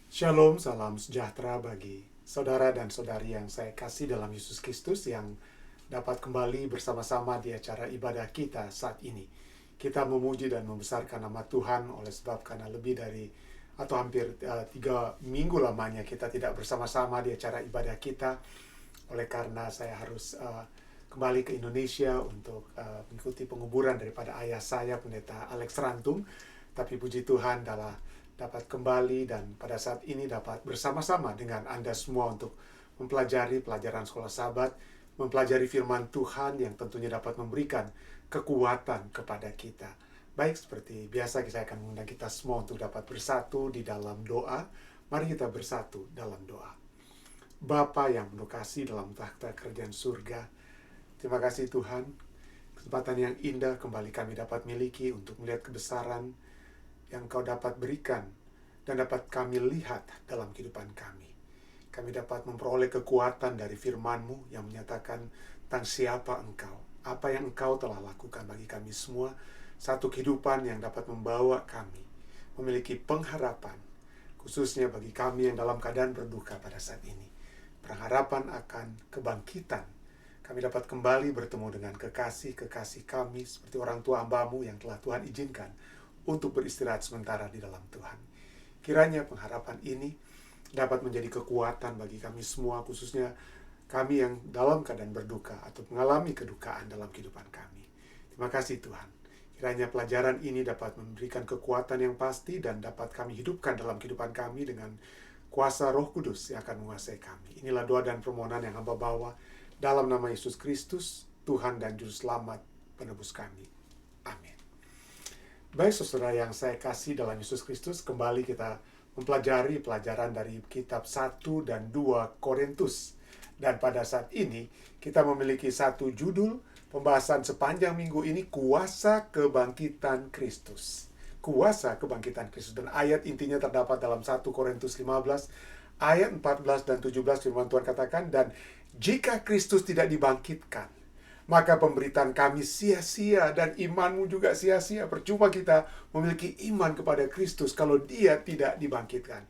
Shalom, salam sejahtera bagi saudara dan saudari yang saya kasih dalam Yesus Kristus yang dapat kembali bersama-sama di acara ibadah kita saat ini. Kita memuji dan membesarkan nama Tuhan oleh sebab karena lebih dari atau hampir 3 minggu lamanya kita tidak bersama-sama di acara ibadah kita. Oleh karena saya harus kembali ke Indonesia untuk mengikuti penguburan daripada ayah saya, Pendeta Alex Rantung. Tapi puji Tuhan dapat kembali dan pada saat ini dapat bersama-sama dengan Anda semua untuk mempelajari pelajaran sekolah Sabat, mempelajari firman Tuhan yang tentunya dapat memberikan kekuatan kepada kita. Baik, seperti biasa saya akan mengundang kita semua untuk dapat bersatu di dalam doa. Mari kita bersatu dalam doa. Bapa yang penuh kasih dalam takhta kerajaan surga, terima kasih Tuhan, kesempatan yang indah kembali kami dapat miliki untuk melihat kebesaran yang Kau dapat berikan dan dapat kami lihat dalam kehidupan kami. Kami dapat memperoleh kekuatan dari firman-Mu yang menyatakan tentang siapa Engkau, apa yang Engkau telah lakukan bagi kami semua, satu kehidupan yang dapat membawa kami memiliki pengharapan, khususnya bagi kami yang dalam keadaan berduka pada saat ini. Pengharapan akan kebangkitan. Kami dapat kembali bertemu dengan kekasih-kekasih kami seperti orang tua hamba-Mu yang telah Tuhan izinkan untuk beristirahat sementara di dalam Tuhan. Kiranya pengharapan ini dapat menjadi kekuatan bagi kami semua, khususnya kami yang dalam keadaan berduka atau mengalami kedukaan dalam kehidupan kami. Terima kasih Tuhan. Kiranya pelajaran ini dapat memberikan kekuatan yang pasti dan dapat kami hidupkan dalam kehidupan kami dengan kuasa Roh Kudus yang akan menguasai kami. Inilah doa dan permohonan yang hamba bawa dalam nama Yesus Kristus, Tuhan dan Juru Selamat penebus kami. Amin. Baik saudara yang saya kasih dalam Yesus Kristus, kembali kita mempelajari pelajaran dari kitab 1 dan 2 Korintus. Dan pada saat ini kita memiliki satu judul pembahasan sepanjang minggu ini, kuasa kebangkitan Kristus. Kuasa kebangkitan Kristus. Dan ayat intinya terdapat dalam 1 Korintus 15 ayat 14 dan 17 firman Tuhan katakan, dan jika Kristus tidak dibangkitkan, maka pemberitaan kami sia-sia dan imanmu juga sia-sia. Percuma kita memiliki iman kepada Kristus kalau Dia tidak dibangkitkan.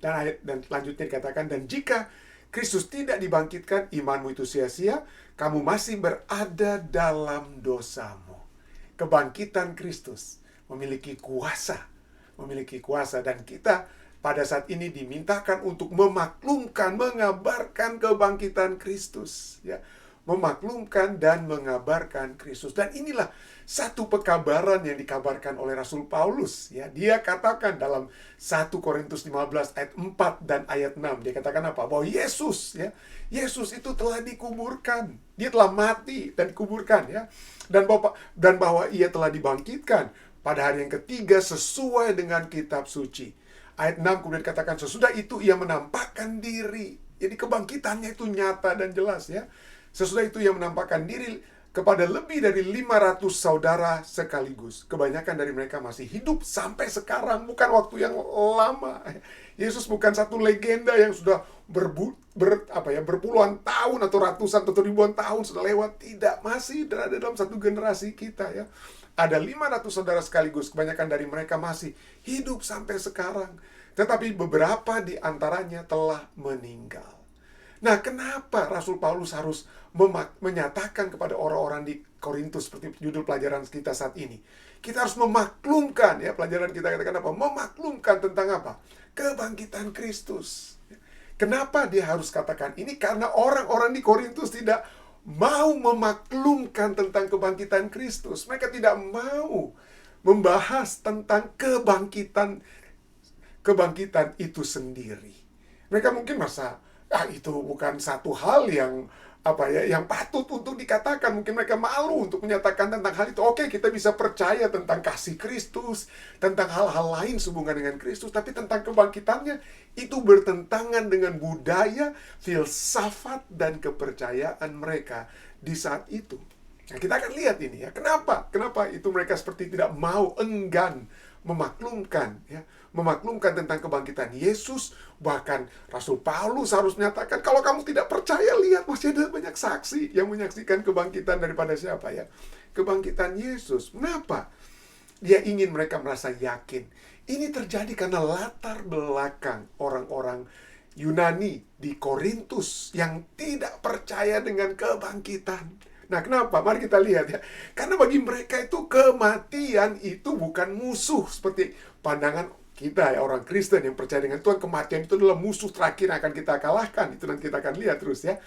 Dan lanjutnya dikatakan, dan jika Kristus tidak dibangkitkan, imanmu itu sia-sia, kamu masih berada dalam dosamu. Kebangkitan Kristus memiliki kuasa, dan kita pada saat ini dimintakan untuk memaklumkan, mengabarkan kebangkitan Kristus, ya. Memaklumkan dan mengabarkan Kristus. Dan inilah satu pekabaran yang dikabarkan oleh Rasul Paulus, ya. Dia katakan dalam 1 Korintus 15 ayat 4 dan ayat 6, dia katakan apa? Bahwa Yesus, ya, Yesus itu telah dikuburkan. Dia telah mati dan dikuburkan, ya. Dan bahwa Ia telah dibangkitkan pada hari yang ketiga sesuai dengan kitab suci. Ayat 6 kemudian dikatakan, sesudah itu Ia menampakkan diri. Jadi kebangkitannya itu nyata dan jelas, ya. Sesudah itu Ia menampakkan diri kepada lebih dari 500 saudara sekaligus. Kebanyakan dari mereka masih hidup sampai sekarang, bukan waktu yang lama. Yesus bukan satu legenda yang sudah berpuluhan tahun atau ratusan atau ribuan tahun sudah lewat. Tidak, masih berada dalam satu generasi kita, ya. Ada 500 saudara sekaligus, kebanyakan dari mereka masih hidup sampai sekarang. Tetapi beberapa di antaranya telah meninggal. Nah, kenapa Rasul Paulus harus menyatakan kepada orang-orang di Korintus seperti judul pelajaran kita saat ini? Kita harus memaklumkan, ya, pelajaran kita katakan apa? Memaklumkan tentang apa? Kebangkitan Kristus. Kenapa dia harus katakan ini? Karena orang-orang di Korintus tidak mau memaklumkan tentang kebangkitan Kristus. Mereka tidak mau membahas tentang kebangkitan itu sendiri. Mereka mungkin merasa, itu bukan satu hal yang yang patut untuk dikatakan. Mungkin mereka malu untuk menyatakan tentang hal itu. Oke, kita bisa percaya tentang kasih Kristus, tentang hal-hal lain sehubungan dengan Kristus, tapi tentang kebangkitannya itu bertentangan dengan budaya, filsafat, dan kepercayaan mereka di saat itu. Nah, kita akan lihat ini, ya. Kenapa itu mereka seperti tidak mau, enggan memaklumkan, ya, memaklumkan tentang kebangkitan Yesus. Bahkan Rasul Paulus harus menyatakan, kalau kamu tidak percaya, lihat, masih ada banyak saksi yang menyaksikan kebangkitan daripada siapa, ya? Kebangkitan Yesus. Kenapa? Dia ingin mereka merasa yakin. Ini terjadi karena latar belakang orang-orang Yunani di Korintus yang tidak percaya dengan kebangkitan. Nah, kenapa? Mari kita lihat ya. Karena bagi mereka itu kematian itu bukan musuh seperti pandangan kita ya, orang Kristen yang percaya dengan Tuhan. Kematian itu adalah musuh terakhir yang akan kita kalahkan. Itu nanti kita akan lihat terus ya.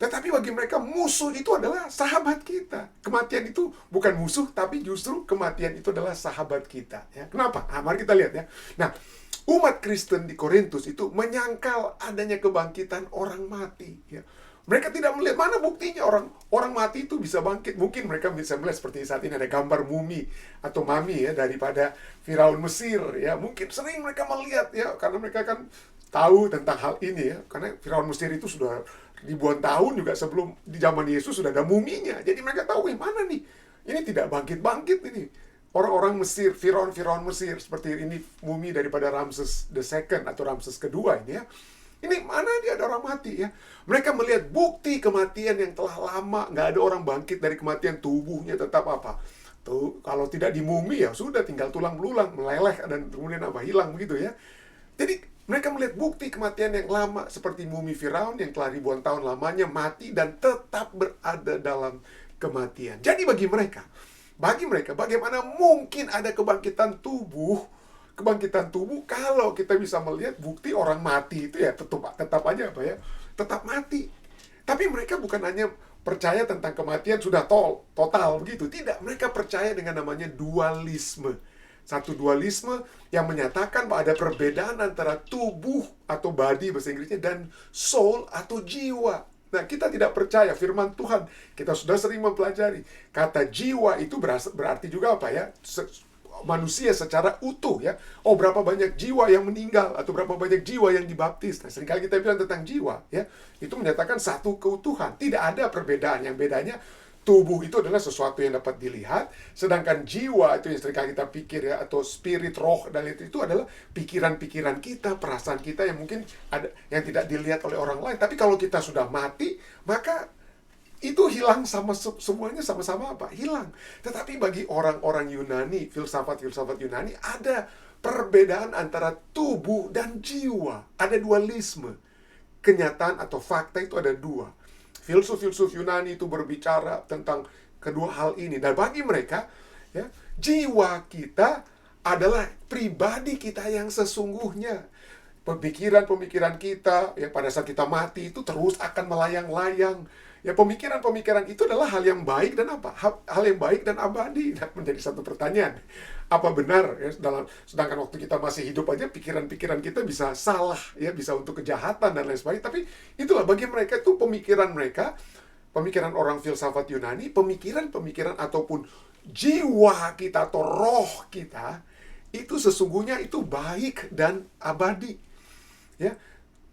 Tetapi bagi mereka musuh itu adalah sahabat kita. Kematian itu bukan musuh, tapi justru kematian itu adalah sahabat kita. Ya. Kenapa? Nah, mari kita lihat ya. Nah, umat Kristen di Korintus itu menyangkal adanya kebangkitan orang mati. Ya. Mereka tidak melihat mana buktinya orang mati itu bisa bangkit. Mungkin mereka bisa melihat seperti saat ini ada gambar mumi atau mami ya daripada Firaun Mesir ya. Mungkin sering mereka melihat ya karena mereka kan tahu tentang hal ini ya. Karena Firaun Mesir itu sudah ribuan tahun juga sebelum di zaman Yesus sudah ada muminya. Jadi mereka tahu mana nih. Ini tidak bangkit-bangkit ini. Orang-orang Mesir, Firaun Mesir seperti ini mumi daripada Ramses II atau Ramses kedua ini ya. Ini mana dia ada orang mati ya. Mereka melihat bukti kematian yang telah lama. Nggak ada orang bangkit dari kematian, tubuhnya tetap apa. Tuh, kalau tidak di mumi ya sudah tinggal tulang belulang, meleleh dan kemudian hilang begitu ya. Jadi mereka melihat bukti kematian yang lama seperti mumi Firaun yang telah ribuan tahun lamanya mati dan tetap berada dalam kematian. Jadi bagi mereka bagaimana mungkin ada kebangkitan tubuh kalau kita bisa melihat bukti orang mati itu ya tetap aja tetap mati. Tapi mereka bukan hanya percaya tentang kematian sudah total begitu, tidak. Mereka percaya dengan namanya dualisme. Satu dualisme yang menyatakan bahwa ada perbedaan antara tubuh atau body bahasa Inggrisnya dan soul atau jiwa. Nah, kita tidak percaya firman Tuhan. Kita sudah sering mempelajari. Kata jiwa itu berarti juga apa ya? Manusia secara utuh ya. Oh, berapa banyak jiwa yang meninggal atau berapa banyak jiwa yang dibaptis. Nah, seringkali kita bilang tentang jiwa ya. Itu menyatakan satu keutuhan. Tidak ada perbedaan. Yang bedanya tubuh itu adalah sesuatu yang dapat dilihat, sedangkan jiwa itu yang seringkali kita pikir ya, atau spirit, roh dan itu adalah pikiran-pikiran kita, perasaan kita yang mungkin ada yang tidak dilihat oleh orang lain. Tapi kalau kita sudah mati, maka itu hilang semuanya sama-sama apa? Hilang. Tetapi bagi orang-orang Yunani, filsafat-filsafat Yunani, ada perbedaan antara tubuh dan jiwa. Ada dualisme. Kenyataan atau fakta itu ada dua. Filsuf-filsuf Yunani itu berbicara tentang kedua hal ini. Dan bagi mereka, ya, jiwa kita adalah pribadi kita yang sesungguhnya. Pemikiran-pemikiran kita, ya pada saat kita mati itu terus akan melayang-layang. Ya, pemikiran-pemikiran itu adalah hal yang baik dan apa? Hal yang baik dan abadi. Nah, menjadi satu pertanyaan. Apa benar ya, sedangkan waktu kita masih hidup aja pikiran-pikiran kita bisa salah ya, bisa untuk kejahatan dan lain sebagainya. Tapi itulah bagi mereka itu pemikiran pemikiran orang filsafat Yunani, pemikiran-pemikiran ataupun jiwa kita atau roh kita itu sesungguhnya itu baik dan abadi. Ya.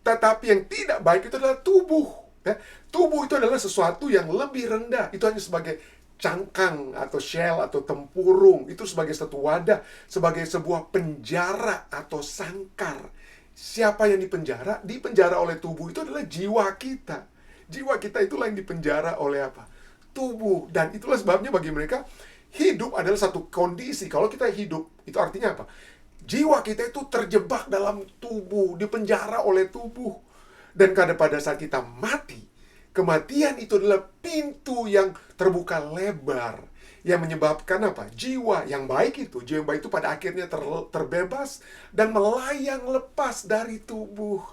Tetapi yang tidak baik itu adalah tubuh. Ya, tubuh itu adalah sesuatu yang lebih rendah. Itu hanya sebagai cangkang atau shell atau tempurung. Itu sebagai satu wadah, sebagai sebuah penjara atau sangkar. Siapa yang dipenjara? Dipenjara oleh tubuh itu adalah jiwa kita. Jiwa kita itulah yang dipenjara oleh apa? Tubuh. Dan itulah sebabnya bagi mereka hidup adalah satu kondisi. Kalau kita hidup, itu artinya apa? Jiwa kita itu terjebak dalam tubuh, dipenjara oleh tubuh. Dan pada saat kita mati, kematian itu adalah pintu yang terbuka lebar. Yang menyebabkan apa? Jiwa yang baik itu pada akhirnya terbebas dan melayang lepas dari tubuh.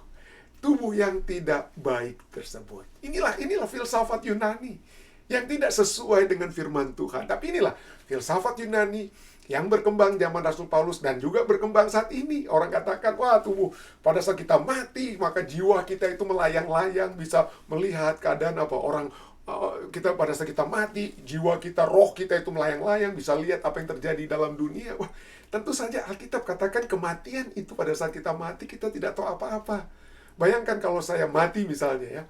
Tubuh yang tidak baik tersebut. Inilah filsafat Yunani yang tidak sesuai dengan firman Tuhan. Tapi inilah filsafat Yunani yang berkembang zaman Rasul Paulus dan juga berkembang saat ini. Orang katakan, wah tubuh pada saat kita mati, maka jiwa kita itu melayang-layang, bisa melihat keadaan apa orang kita pada saat kita mati, jiwa kita, roh kita itu melayang-layang, bisa lihat apa yang terjadi dalam dunia. Wah, tentu saja Alkitab katakan kematian itu pada saat kita mati kita tidak tahu apa-apa. Bayangkan kalau saya mati misalnya ya.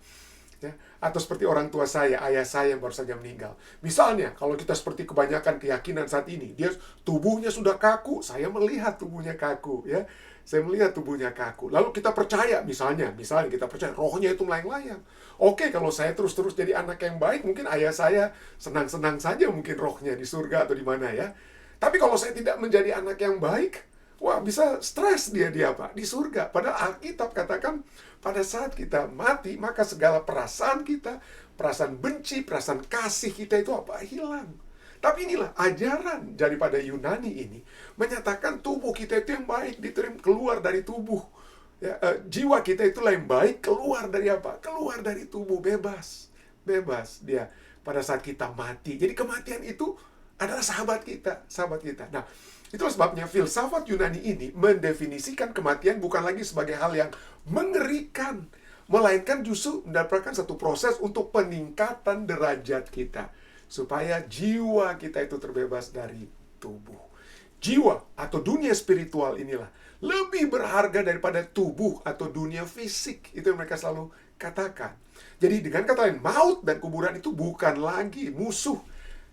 Atau seperti orang tua saya, ayah saya yang baru saja meninggal. Misalnya, kalau kita seperti kebanyakan keyakinan saat ini, dia tubuhnya sudah kaku, saya melihat tubuhnya kaku, ya. Saya melihat tubuhnya kaku. Lalu kita percaya, misalnya kita percaya rohnya itu melayang-layang. Oke, kalau saya terus-terus jadi anak yang baik, mungkin ayah saya senang-senang saja mungkin rohnya di surga atau di mana ya. Tapi kalau saya tidak menjadi anak yang baik, wah, bisa stres dia apa? Di surga. Padahal Alkitab katakan pada saat kita mati, maka segala perasaan kita, perasaan benci, perasaan kasih kita itu apa? Hilang. Tapi inilah ajaran daripada Yunani ini menyatakan tubuh kita itu yang baik diterima keluar dari tubuh. Ya, jiwa kita itulah yang baik keluar dari apa? Keluar dari tubuh, bebas. Bebas dia pada saat kita mati. Jadi kematian itu adalah sahabat kita, sahabat kita. Nah, itulah sebabnya filsafat Yunani ini mendefinisikan kematian bukan lagi sebagai hal yang mengerikan, melainkan justru mendapatkan satu proses untuk peningkatan derajat kita, supaya jiwa kita itu terbebas dari tubuh. Jiwa atau dunia spiritual inilah lebih berharga daripada tubuh atau dunia fisik. Itu yang mereka selalu katakan. Jadi dengan kata lain, maut dan kuburan itu bukan lagi musuh,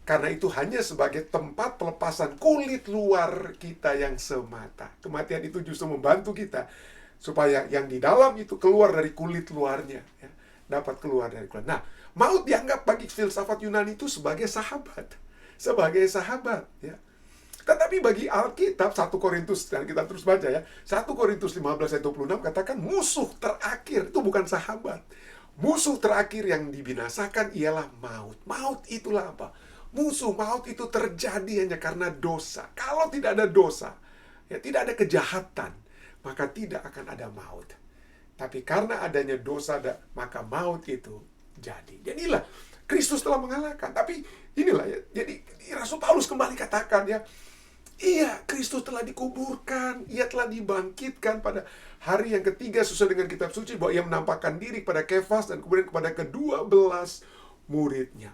karena itu hanya sebagai tempat pelepasan kulit luar kita yang semata. Kematian itu justru membantu kita supaya yang di dalam itu keluar dari kulit luarnya, ya, dapat keluar dari kulit. Nah, maut dianggap bagi filsafat Yunani itu sebagai sahabat, ya. Tetapi bagi Alkitab, 1 Korintus, dan kita terus baca ya, 1 Korintus 15 ayat 26 katakan musuh terakhir itu bukan sahabat. Musuh terakhir yang dibinasakan ialah maut. Maut itulah apa? Musuh maut itu terjadi hanya karena dosa. Kalau tidak ada dosa, ya tidak ada kejahatan, maka tidak akan ada maut. Tapi karena adanya dosa, maka maut itu jadi. Dan inilah Kristus telah mengalahkan. Tapi inilah ya, jadi Rasul Paulus kembali katakan ya, iya, Kristus telah dikuburkan, ia telah dibangkitkan pada hari yang ketiga sesuai dengan kitab suci, bahwa ia menampakkan diri kepada Kefas dan kemudian kepada ke-12 muridnya.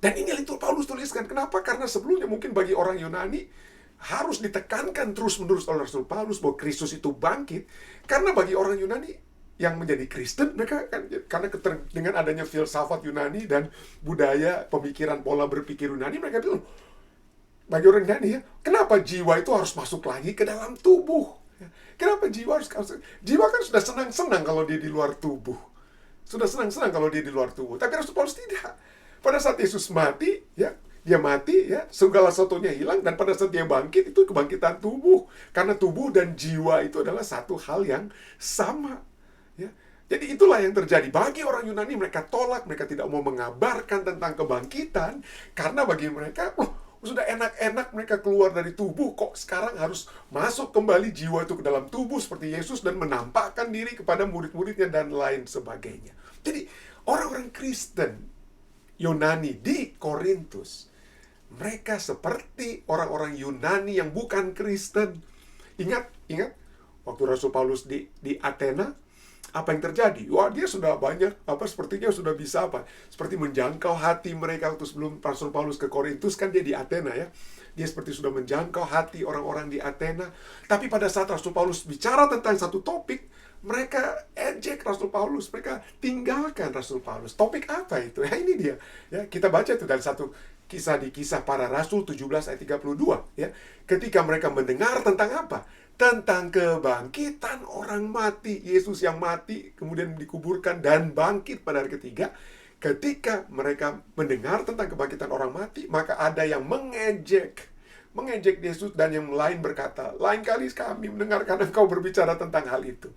Dan ini itu Paulus tuliskan. Kenapa? Karena sebelumnya mungkin bagi orang Yunani harus ditekankan terus-menerus oleh Rasul Paulus bahwa Kristus itu bangkit. Karena bagi orang Yunani yang menjadi Kristen, mereka kan karena dengan adanya filsafat Yunani dan budaya pemikiran pola berpikir Yunani, mereka bilang, bagi orang Yunani ya, kenapa jiwa itu harus masuk lagi ke dalam tubuh? Kenapa jiwa harus jiwa kan sudah senang-senang kalau dia di luar tubuh. Sudah senang-senang kalau dia di luar tubuh. Tapi Rasul Paulus tidak. Pada saat Yesus mati, ya, dia mati, ya, segala sesuatunya hilang, dan pada saat dia bangkit, itu kebangkitan tubuh. Karena tubuh dan jiwa itu adalah satu hal yang sama. Ya. Jadi itulah yang terjadi. Bagi orang Yunani, mereka tolak, mereka tidak mau mengabarkan tentang kebangkitan, karena bagi mereka, sudah enak-enak mereka keluar dari tubuh, kok sekarang harus masuk kembali jiwa itu ke dalam tubuh seperti Yesus dan menampakkan diri kepada murid-muridnya dan lain sebagainya. Jadi orang-orang Kristen Yunani di Korintus, mereka seperti orang-orang Yunani yang bukan Kristen. Ingat, waktu Rasul Paulus di Athena, apa yang terjadi? Wah, dia sudah banyak, sepertinya sudah bisa seperti menjangkau hati mereka. Waktu sebelum Rasul Paulus ke Korintus, kan dia di Athena ya. Dia seperti sudah menjangkau hati orang-orang di Athena. Tapi pada saat Rasul Paulus bicara tentang satu topik, mereka ejek Rasul Paulus, mereka tinggalkan Rasul Paulus. Topik apa itu? Ya, ini dia. Ya, kita baca itu dari satu kisah di Kisah Para Rasul 17 ayat 32 ya. Ketika mereka mendengar tentang apa? Tentang kebangkitan orang mati, Yesus yang mati kemudian dikuburkan dan bangkit pada hari ketiga. Ketika mereka mendengar tentang kebangkitan orang mati, maka ada yang mengejek Yesus, dan yang lain berkata, lain kali kami mendengarkan engkau berbicara tentang hal itu.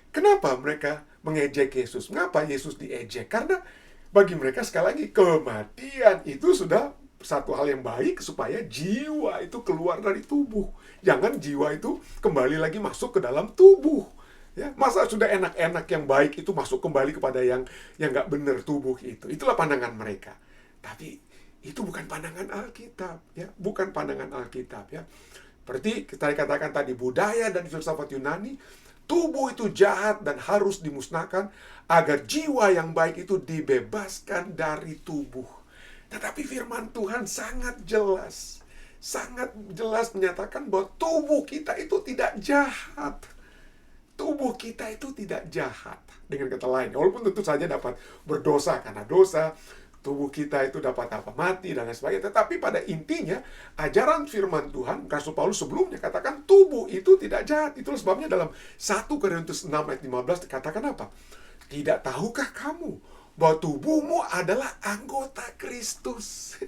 Kenapa mereka mengejek Yesus? Mengapa Yesus diejek? Karena bagi mereka sekali lagi kematian itu sudah satu hal yang baik supaya jiwa itu keluar dari tubuh. Jangan jiwa itu kembali lagi masuk ke dalam tubuh. Ya, masa sudah enak-enak yang baik itu masuk kembali kepada yang nggak benar tubuh itu. Itulah pandangan mereka. Tapi itu bukan pandangan Alkitab, ya, bukan pandangan Alkitab, ya. Seperti kita katakan tadi, budaya dan filsafat Yunani, tubuh itu jahat dan harus dimusnahkan agar jiwa yang baik itu dibebaskan dari tubuh. Tetapi firman Tuhan sangat jelas menyatakan bahwa tubuh kita itu tidak jahat. Tubuh kita itu tidak jahat. Dengan kata lain, walaupun tentu saja dapat berdosa karena dosa, tubuh kita itu dapat mati dan lain sebagainya. Tetapi pada intinya, ajaran firman Tuhan, Rasul Paulus sebelumnya katakan tubuh itu tidak jahat. Itulah sebabnya dalam 1 Korintus 6 ayat 15 dikatakan apa? Tidak tahukah kamu bahwa tubuhmu adalah anggota Kristus?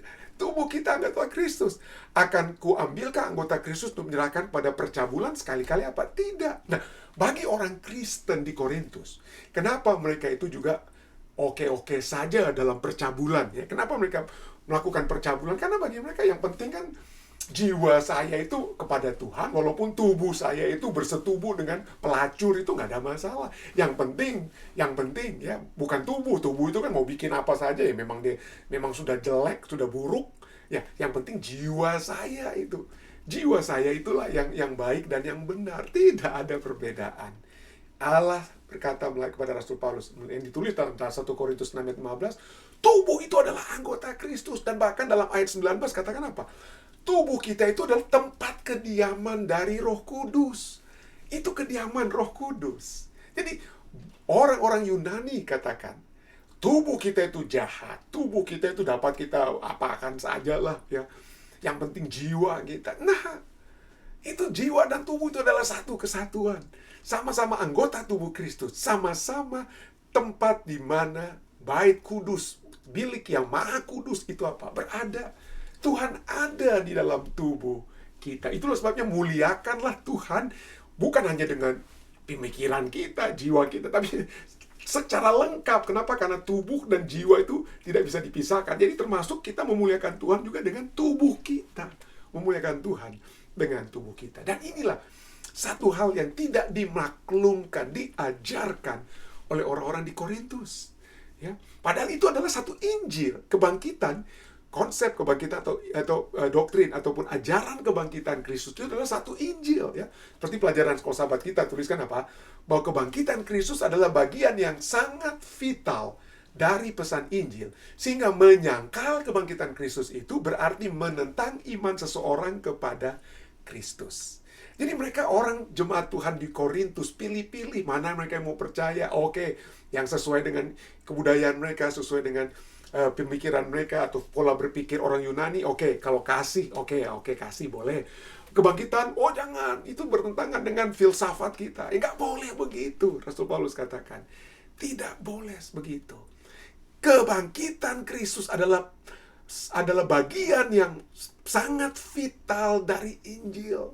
tubuh kita anggota Kristus. Akan kuambilkah anggota Kristus untuk menyerahkan pada percabulan sekali-kali apa? Tidak. Nah, bagi orang Kristen di Korintus, kenapa mereka itu juga oke-oke saja dalam percabulan? Ya, kenapa mereka melakukan percabulan? Karena bagi mereka yang penting kan jiwa saya itu kepada Tuhan, walaupun tubuh saya itu bersetubuh dengan pelacur, itu nggak ada masalah. Yang penting ya bukan tubuh itu kan mau bikin apa saja ya, memang sudah jelek, sudah buruk ya. Yang penting jiwa saya itulah yang baik dan yang benar, tidak ada perbedaan. Allah berkata kepada Rasul Paulus yang ditulis dalam 1 Korintus 6 ayat 15, tubuh itu adalah anggota Kristus. Dan bahkan dalam ayat 19 katakan apa? Tubuh kita itu adalah tempat kediaman dari Roh Kudus. Itu kediaman Roh Kudus. Jadi orang-orang Yunani katakan, tubuh kita itu jahat, tubuh kita itu dapat kita apakan sajalah ya. Yang penting jiwa kita. Nah, itu jiwa dan tubuh itu adalah satu kesatuan. Sama-sama anggota tubuh Kristus. Sama-sama tempat di mana bait kudus, bilik yang maha kudus itu apa? Berada. Tuhan ada di dalam tubuh kita. Itulah sebabnya muliakanlah Tuhan. Bukan hanya dengan pemikiran kita, jiwa kita, tapi secara lengkap. Kenapa? Karena tubuh dan jiwa itu tidak bisa dipisahkan. Jadi termasuk kita memuliakan Tuhan juga dengan tubuh kita. Memuliakan Tuhan dengan tubuh kita. Dan inilah satu hal yang tidak dimaklumkan, diajarkan oleh orang-orang di Korintus. Ya. Padahal itu adalah satu Injil, kebangkitan. Konsep kebangkitan atau doktrin ataupun ajaran kebangkitan Kristus itu adalah satu Injil ya. Seperti pelajaran sekolah sahabat kita tuliskan apa? Bahwa kebangkitan Kristus adalah bagian yang sangat vital dari pesan Injil. Sehingga menyangkal kebangkitan Kristus itu berarti menentang iman seseorang kepada Kristus. Jadi mereka orang jemaat Tuhan di Korintus pilih-pilih mana mereka yang mau percaya. Oke, yang sesuai dengan kebudayaan mereka, sesuai dengan pemikiran mereka atau pola berpikir orang Yunani. Oke, kalau kasih, oke, kasih boleh. Kebangkitan, oh jangan, itu bertentangan dengan filsafat kita. Nggak boleh begitu, Rasul Paulus katakan. Tidak boleh begitu. Kebangkitan Kristus adalah bagian yang sangat vital dari Injil.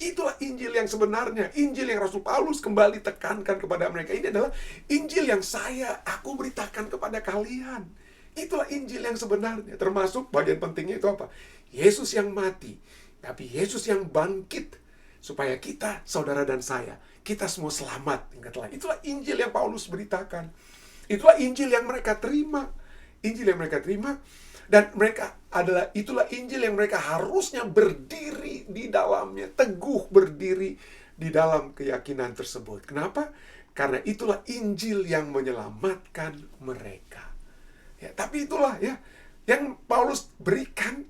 Itulah Injil yang sebenarnya. Injil yang Rasul Paulus kembali tekankan kepada mereka. Ini adalah Injil yang aku beritakan kepada kalian. Itulah Injil yang sebenarnya. Termasuk bagian pentingnya itu apa? Yesus yang mati, tapi Yesus yang bangkit. Supaya kita, saudara dan saya, kita semua selamat. Ingatlah, itulah Injil yang Paulus beritakan. Itulah Injil yang mereka terima. Injil yang mereka terima. Dan itulah Injil yang mereka harusnya berdiri di dalamnya. Teguh berdiri di dalam keyakinan tersebut. Kenapa? Karena itulah Injil yang menyelamatkan mereka. Ya, tapi itulah ya yang Paulus berikan,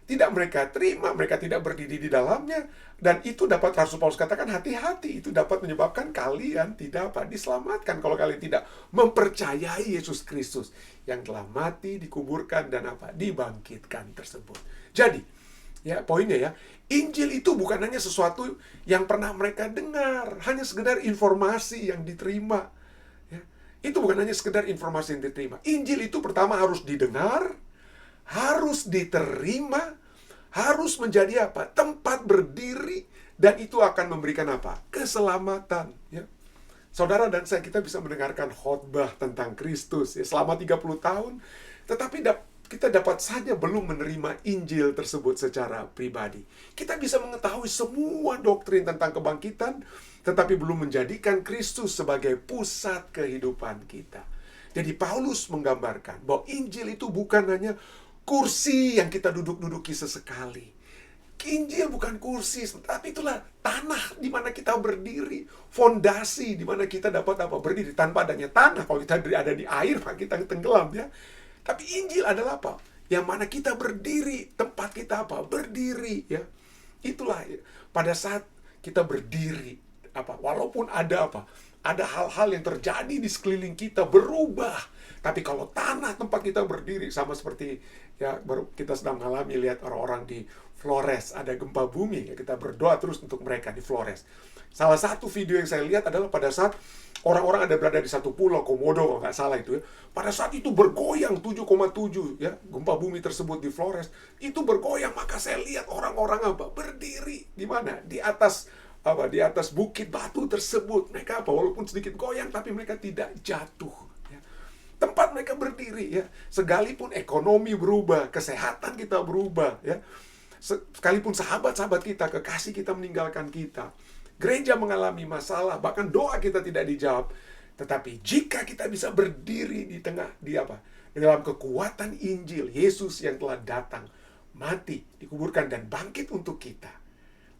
tidak mereka terima, mereka tidak berdiri di dalamnya, dan itu dapat Rasul Paulus katakan hati-hati, itu dapat menyebabkan kalian tidak diselamatkan kalau kalian tidak mempercayai Yesus Kristus yang telah mati, dikuburkan dan dibangkitkan tersebut. Jadi ya poinnya ya, Injil itu bukan hanya sesuatu yang pernah mereka dengar, hanya sekedar informasi yang diterima. Itu bukan hanya sekedar informasi yang diterima. Injil itu pertama harus didengar, harus diterima, harus menjadi apa? Tempat berdiri, dan itu akan memberikan apa? Keselamatan. Ya. Saudara dan saya, kita bisa mendengarkan khotbah tentang Kristus ya, selama 30 tahun, tetapi kita dapat saja belum menerima Injil tersebut secara pribadi. Kita bisa mengetahui semua doktrin tentang kebangkitan, tetapi belum menjadikan Kristus sebagai pusat kehidupan kita. Jadi Paulus menggambarkan bahwa Injil itu bukan hanya kursi yang kita duduk-duduki sesekali. Injil bukan kursi, tapi itulah tanah di mana kita berdiri, fondasi di mana kita dapat berdiri. Tanpa adanya tanah, kalau kita ada di air, maka kita tenggelam ya. Tapi Injil adalah apa? Yang mana kita berdiri, tempat kita berdiri ya. Itulah ya. Pada saat kita berdiri Walaupun ada ada hal-hal yang terjadi di sekeliling kita berubah. Tapi kalau tanah tempat kita berdiri, sama seperti ya baru kita sedang mengalami, lihat orang-orang di Flores, ada gempa bumi, ya, kita berdoa terus untuk mereka di Flores. Salah satu video yang saya lihat adalah pada saat orang-orang ada berada di satu pulau, Komodo kalau nggak salah itu ya. Pada saat itu bergoyang 7,7 ya, gempa bumi tersebut di Flores. Itu bergoyang, maka saya lihat orang-orang berdiri di mana? Di atas di atas bukit batu tersebut. Mereka walaupun sedikit goyang tapi mereka tidak jatuh ya. Tempat mereka berdiri ya. Sekalipun ekonomi berubah, kesehatan kita berubah ya. Sekalipun sahabat-sahabat kita, kekasih kita meninggalkan kita, gereja mengalami masalah, bahkan doa kita tidak dijawab. Tetapi jika kita bisa berdiri di tengah di dalam kekuatan Injil, Yesus yang telah datang, mati, dikuburkan dan bangkit untuk kita,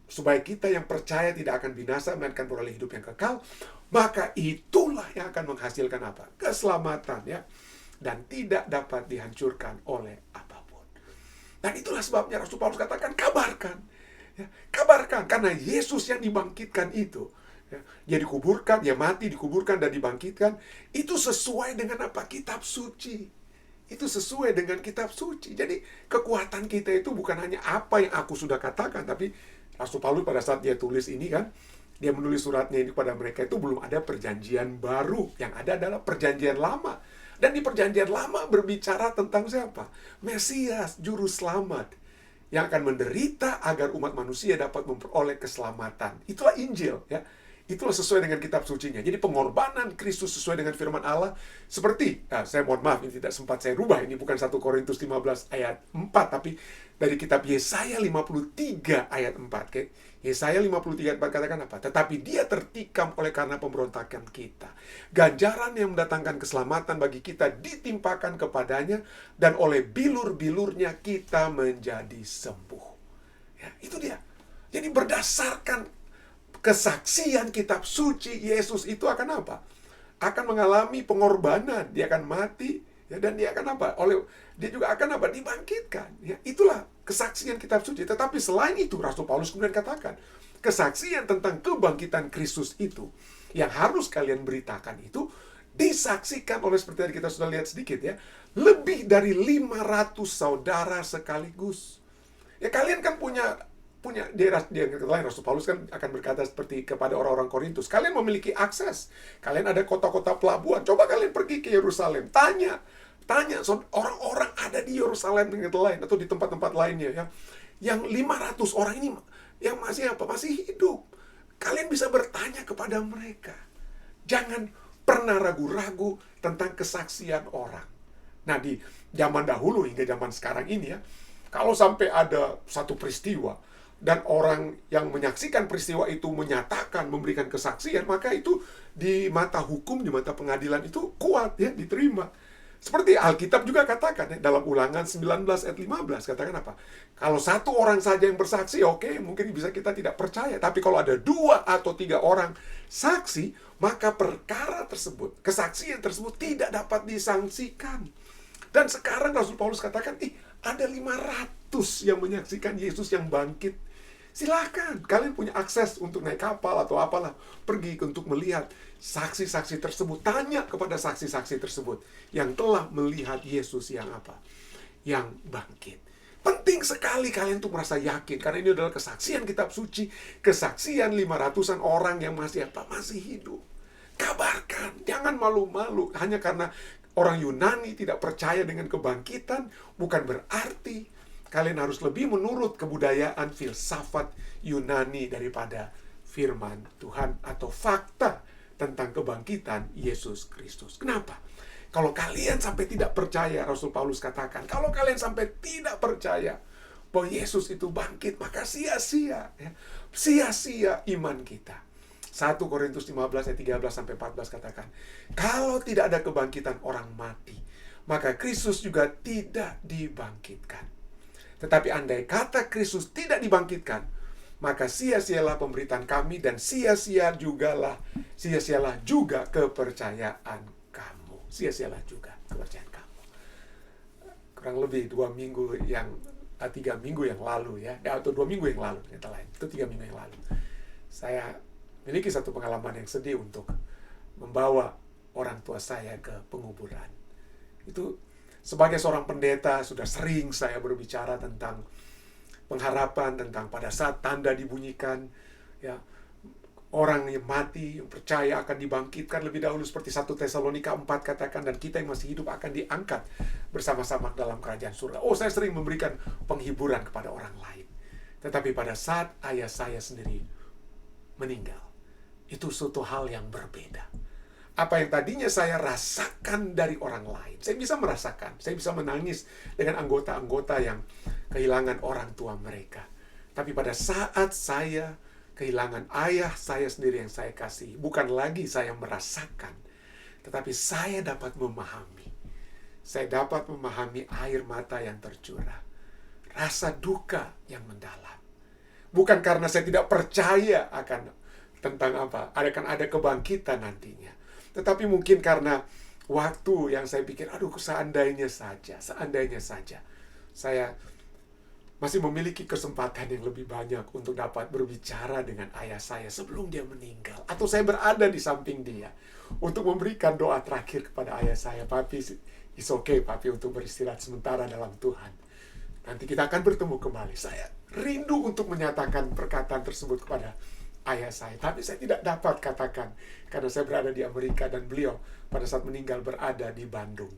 supaya kita yang percaya tidak akan binasa melainkan beroleh hidup yang kekal, maka itulah yang akan menghasilkan keselamatan ya, dan tidak dapat dihancurkan oleh apapun. Dan itulah sebabnya Rasul Paulus katakan kabarkan. Ya, kabarkan, karena Yesus yang dibangkitkan itu, ya, dia dikuburkan, dia mati, dikuburkan, dan dibangkitkan, itu sesuai dengan kitab suci. Itu sesuai dengan kitab suci. Jadi kekuatan kita itu bukan hanya apa yang aku sudah katakan, tapi Rasul Paulus pada saat dia tulis ini kan, dia menulis suratnya ini kepada mereka, itu belum ada perjanjian baru. Yang ada adalah perjanjian lama. Dan di perjanjian lama berbicara tentang siapa? Mesias, juru selamat, yang akan menderita agar umat manusia dapat memperoleh keselamatan. Itulah Injil ya. Itulah sesuai dengan kitab sucinya. Jadi pengorbanan Kristus sesuai dengan firman Allah. Seperti, saya mohon maaf, ini tidak sempat saya rubah. Ini bukan 1 Korintus 15 ayat 4, tapi dari kitab Yesaya 53 ayat 4. Okay? Yesaya 53 ayat 4 katakan apa? Tetapi dia tertikam oleh karena pemberontakan kita. Ganjaran yang mendatangkan keselamatan bagi kita ditimpakan kepadanya, dan oleh bilur-bilurnya kita menjadi sembuh. Ya, itu dia. Jadi berdasarkan kesaksian kitab suci, Yesus itu akan akan mengalami pengorbanan, dia akan mati ya, dan dia akan dia juga akan dibangkitkan ya. Itulah kesaksian kitab suci. Tetapi selain itu, Rasul Paulus kemudian katakan, kesaksian tentang kebangkitan Kristus itu yang harus kalian beritakan itu disaksikan oleh, seperti yang kita sudah lihat sedikit ya, lebih dari 500 saudara sekaligus. Ya, kalian kan punya daerah lain. Rasul Paulus kan akan berkata seperti kepada orang-orang Korintus, kalian memiliki akses, kalian ada kota-kota pelabuhan, coba kalian pergi ke Yerusalem, tanya orang-orang ada di Yerusalem dan lain, atau di tempat-tempat lainnya ya, yang 500 orang ini yang masih hidup. Kalian bisa bertanya kepada mereka. Jangan pernah ragu-ragu tentang kesaksian orang. Nah, di zaman dahulu hingga zaman sekarang ini ya, kalau sampai ada satu peristiwa dan orang yang menyaksikan peristiwa itu menyatakan, memberikan kesaksian, maka itu di mata hukum, di mata pengadilan itu kuat ya, diterima. Seperti Alkitab juga katakan ya, dalam Ulangan 19 ayat 15 katakan apa? Kalau satu orang saja yang bersaksi, oke, mungkin bisa kita tidak percaya. Tapi kalau ada 2 atau 3 orang saksi, maka perkara tersebut, kesaksian tersebut tidak dapat disangsikan. Dan sekarang Rasul Paulus katakan, ada 500 yang menyaksikan Yesus yang bangkit. Silakan, kalian punya akses untuk naik kapal atau apalah, pergi untuk melihat saksi-saksi tersebut. Tanya kepada saksi-saksi tersebut yang telah melihat Yesus yang yang bangkit. Penting sekali kalian untuk merasa yakin, karena ini adalah kesaksian kitab suci, kesaksian 500-an orang yang masih hidup. Kabarkan, jangan malu-malu hanya karena orang Yunani tidak percaya dengan kebangkitan. Bukan berarti kalian harus lebih menurut kebudayaan filsafat Yunani daripada firman Tuhan atau fakta tentang kebangkitan Yesus Kristus. Kenapa? Kalau kalian sampai tidak percaya, Rasul Paulus katakan, kalau kalian sampai tidak percaya bahwa Yesus itu bangkit, maka sia-sia ya, sia-sia iman kita. 1 Korintus 15 ayat 13-14 katakan, kalau tidak ada kebangkitan orang mati, maka Kristus juga tidak dibangkitkan. Tetapi andai kata Kristus tidak dibangkitkan, maka sia-sialah pemberitaan kami, dan sia-sialah juga kepercayaan kamu. Sia-sialah juga kepercayaan kamu. Kurang lebih 3 minggu yang lalu ya, atau 2 minggu yang lalu, itu 3 minggu yang lalu, saya memiliki satu pengalaman yang sedih untuk membawa orang tua saya ke penguburan. Itu sebagai seorang pendeta sudah sering saya berbicara tentang pengharapan, tentang pada saat tanda dibunyikan, ya, orang yang mati, yang percaya akan dibangkitkan lebih dahulu seperti 1 Tesalonika 4 katakan, dan kita yang masih hidup akan diangkat bersama-sama dalam kerajaan surga. Oh, saya sering memberikan penghiburan kepada orang lain. Tetapi pada saat ayah saya sendiri meninggal, itu suatu hal yang berbeda. Apa yang tadinya saya rasakan dari orang lain, saya bisa merasakan, saya bisa menangis dengan anggota-anggota yang kehilangan orang tua mereka. Tapi pada saat saya kehilangan ayah saya sendiri yang saya kasih, bukan lagi saya merasakan, tetapi saya dapat memahami. Saya dapat memahami air mata yang tercurah, rasa duka yang mendalam. Bukan karena saya tidak percaya akan tentang akan ada kebangkitan nantinya, tetapi mungkin karena waktu yang saya pikir, aduh seandainya saja saya masih memiliki kesempatan yang lebih banyak untuk dapat berbicara dengan ayah saya sebelum dia meninggal. Atau saya berada di samping dia untuk memberikan doa terakhir kepada ayah saya. Papi, it's okay papi untuk beristirahat sementara dalam Tuhan. Nanti kita akan bertemu kembali. Saya rindu untuk menyatakan perkataan tersebut kepada ayah saya. Tapi saya tidak dapat katakan karena saya berada di Amerika dan beliau pada saat meninggal berada di Bandung.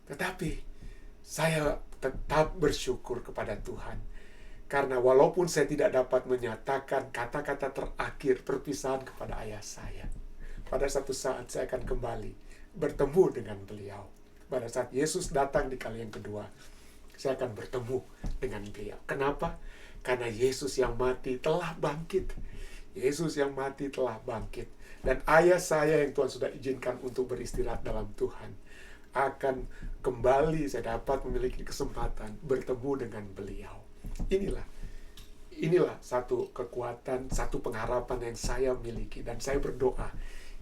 Tetapi saya tetap bersyukur kepada Tuhan. Karena walaupun saya tidak dapat menyatakan kata-kata terakhir perpisahan kepada ayah saya, pada satu saat saya akan kembali bertemu dengan beliau. Pada saat Yesus datang di kali yang kedua, saya akan bertemu dengan beliau. Kenapa? Karena Yesus yang mati telah bangkit. Yesus yang mati telah bangkit. Dan ayah saya yang Tuhan sudah izinkan untuk beristirahat dalam Tuhan, akan kembali, saya dapat memiliki kesempatan bertemu dengan beliau. Inilah satu kekuatan, satu pengharapan yang saya miliki. Dan saya berdoa,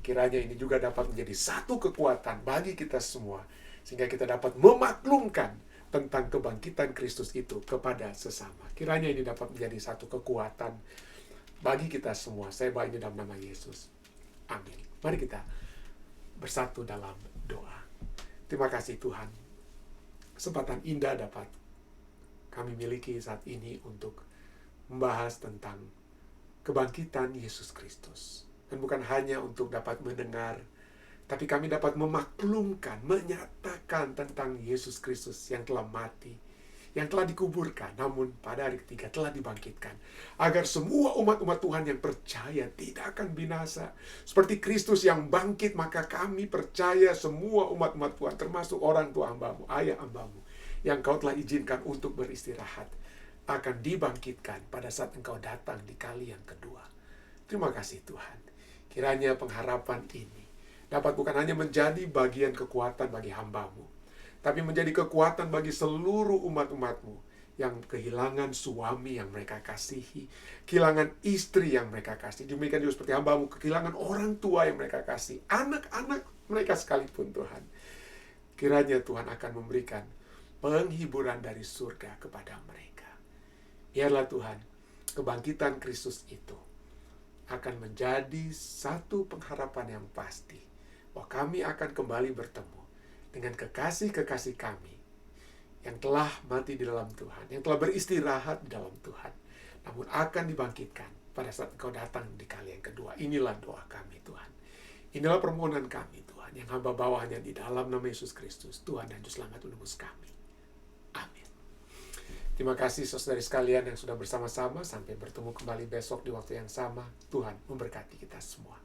kiranya ini juga dapat menjadi satu kekuatan bagi kita semua, sehingga kita dapat memaklumkan tentang kebangkitan Kristus itu kepada sesama. Kiranya ini dapat menjadi satu kekuatan bagi kita semua. Saya bawa ini dalam nama Yesus. Amin. Mari kita bersatu dalam doa. Terima kasih Tuhan, kesempatan indah dapat kami miliki saat ini untuk membahas tentang kebangkitan Yesus Kristus. Dan bukan hanya untuk dapat mendengar, tapi kami dapat memaklumkan, menyatakan tentang Yesus Kristus yang telah mati, yang telah dikuburkan, namun pada hari ketiga telah dibangkitkan. Agar semua umat-umat Tuhan yang percaya tidak akan binasa. Seperti Kristus yang bangkit, maka kami percaya semua umat-umat Tuhan, termasuk orang tua hambamu, ayah hambamu, yang kau telah izinkan untuk beristirahat, akan dibangkitkan pada saat engkau datang di kali yang kedua. Terima kasih Tuhan. Kiranya pengharapan ini dapat bukan hanya menjadi bagian kekuatan bagi hambamu, tapi menjadi kekuatan bagi seluruh umat-umatmu yang kehilangan suami yang mereka kasihi, kehilangan istri yang mereka kasih. Demikian juga seperti hambamu, kehilangan orang tua yang mereka kasih, anak-anak mereka sekalipun Tuhan. Kiranya Tuhan akan memberikan penghiburan dari surga kepada mereka. Biarlah Tuhan, kebangkitan Kristus itu akan menjadi satu pengharapan yang pasti, bahwa kami akan kembali bertemu dengan kekasih-kekasih kami yang telah mati di dalam Tuhan, yang telah beristirahat di dalam Tuhan, namun akan dibangkitkan pada saat Engkau datang di kali yang kedua. Inilah doa kami Tuhan. Inilah permohonan kami Tuhan, yang hamba bawahnya di dalam nama Yesus Kristus, Tuhan dan Juru Selamat menebus kami. Amin. Terima kasih saudari sekalian yang sudah bersama-sama. Sampai bertemu kembali besok di waktu yang sama. Tuhan memberkati kita semua.